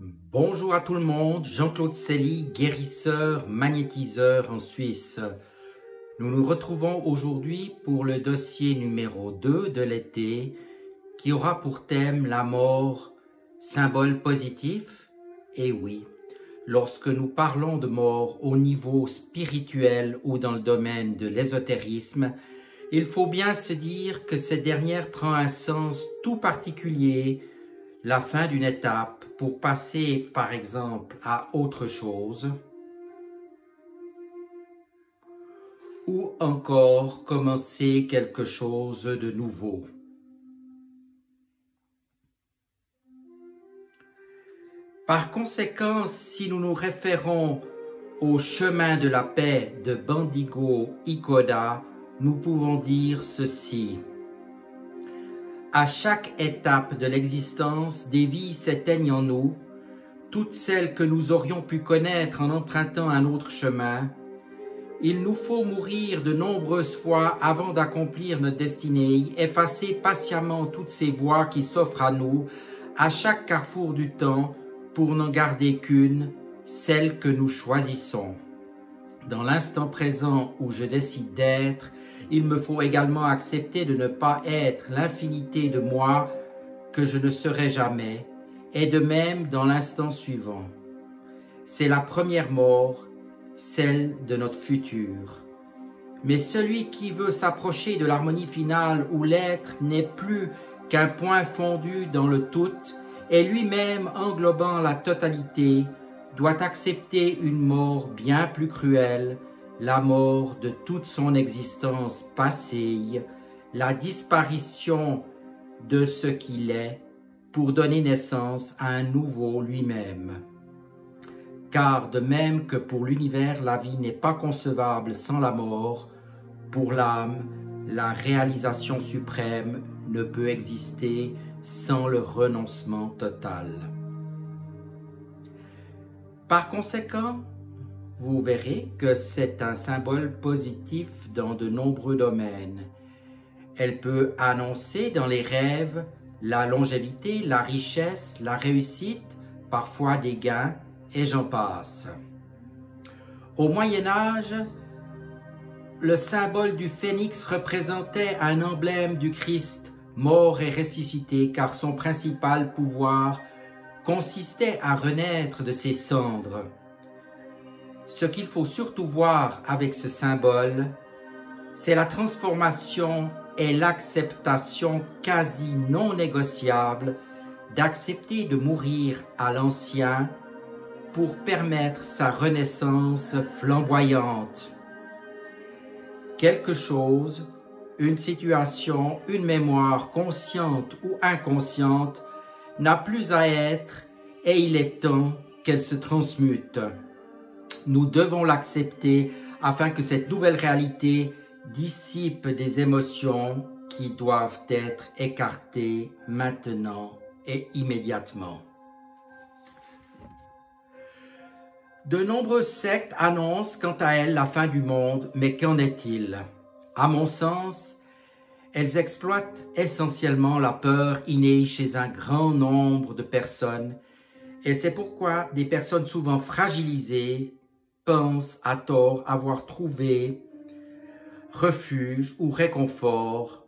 Bonjour à tout le monde, Jean-Claude Célie, guérisseur, magnétiseur en Suisse. Nous nous retrouvons aujourd'hui pour le dossier numéro 2 de l'été qui aura pour thème la mort, symbole positif. Et oui, lorsque nous parlons de mort au niveau spirituel ou dans le domaine de l'ésotérisme, il faut bien se dire que cette dernière prend un sens tout particulier, la fin d'une étape pour passer par exemple à autre chose, ou encore commencer quelque chose de nouveau. Par conséquent, si nous nous référons au chemin de la paix de Bendigo Ikoda, nous pouvons dire ceci. À chaque étape de l'existence, des vies s'éteignent en nous, toutes celles que nous aurions pu connaître en empruntant un autre chemin. Il nous faut mourir de nombreuses fois avant d'accomplir notre destinée, effacer patiemment toutes ces voies qui s'offrent à nous, à chaque carrefour du temps, pour n'en garder qu'une, celle que nous choisissons. Dans l'instant présent où je décide d'être, il me faut également accepter de ne pas être l'infinité de moi que je ne serai jamais, et de même dans l'instant suivant. C'est la première mort, celle de notre futur. Mais celui qui veut s'approcher de l'harmonie finale où l'être n'est plus qu'un point fondu dans le tout, et lui-même englobant la totalité, doit accepter une mort bien plus cruelle, la mort de toute son existence passée, la disparition de ce qu'il est pour donner naissance à un nouveau lui-même. Car de même que pour l'univers, la vie n'est pas concevable sans la mort, pour l'âme, la réalisation suprême ne peut exister sans le renoncement total. Par conséquent, vous verrez que c'est un symbole positif dans de nombreux domaines. Elle peut annoncer dans les rêves la longévité, la richesse, la réussite, parfois des gains, et j'en passe. Au Moyen-Âge, le symbole du phénix représentait un emblème du Christ, mort et ressuscité, car son principal pouvoir consistait à renaître de ses cendres. Ce qu'il faut surtout voir avec ce symbole, c'est la transformation et l'acceptation quasi non négociable d'accepter de mourir à l'ancien pour permettre sa renaissance flamboyante. Quelque chose, une situation, une mémoire consciente ou inconsciente n'a plus à être et il est temps qu'elle se transmute. Nous devons l'accepter afin que cette nouvelle réalité dissipe des émotions qui doivent être écartées maintenant et immédiatement. De nombreuses sectes annoncent quant à elles la fin du monde, mais qu'en est-il? À mon sens, elles exploitent essentiellement la peur innée chez un grand nombre de personnes et c'est pourquoi des personnes souvent fragilisées pensent à tort avoir trouvé refuge ou réconfort,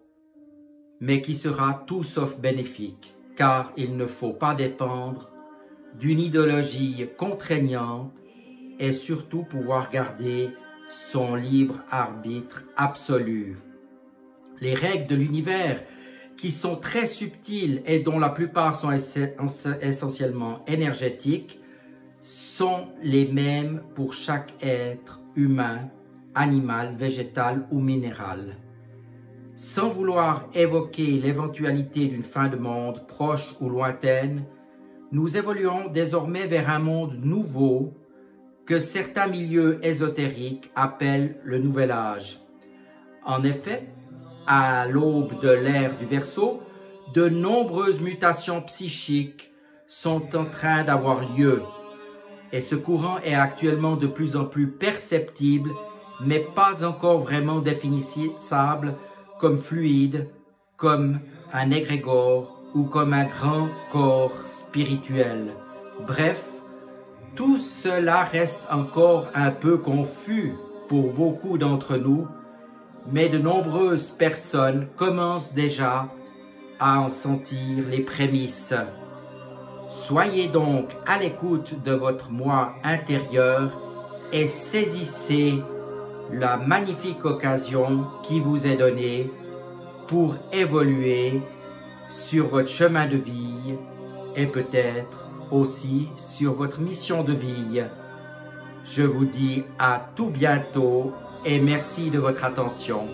mais qui sera tout sauf bénéfique, car il ne faut pas dépendre d'une idéologie contraignante et surtout pouvoir garder son libre arbitre absolu. Les règles de l'univers, qui sont très subtiles et dont la plupart sont essentiellement énergétiques, sont les mêmes pour chaque être humain, animal, végétal ou minéral. Sans vouloir évoquer l'éventualité d'une fin de monde proche ou lointaine, nous évoluons désormais vers un monde nouveau que certains milieux ésotériques appellent le Nouvel Âge. En effet, à l'aube de l'ère du Verseau, de nombreuses mutations psychiques sont en train d'avoir lieu. Et ce courant est actuellement de plus en plus perceptible, mais pas encore vraiment définissable comme fluide, comme un égrégore ou comme un grand corps spirituel, Bref, tout cela reste encore un peu confus pour beaucoup d'entre nous, mais de nombreuses personnes commencent déjà à en sentir les prémices. Soyez donc à l'écoute de votre moi intérieur et saisissez la magnifique occasion qui vous est donnée pour évoluer sur votre chemin de vie et peut-être aussi sur votre mission de vie. Je vous dis à tout bientôt et merci de votre attention.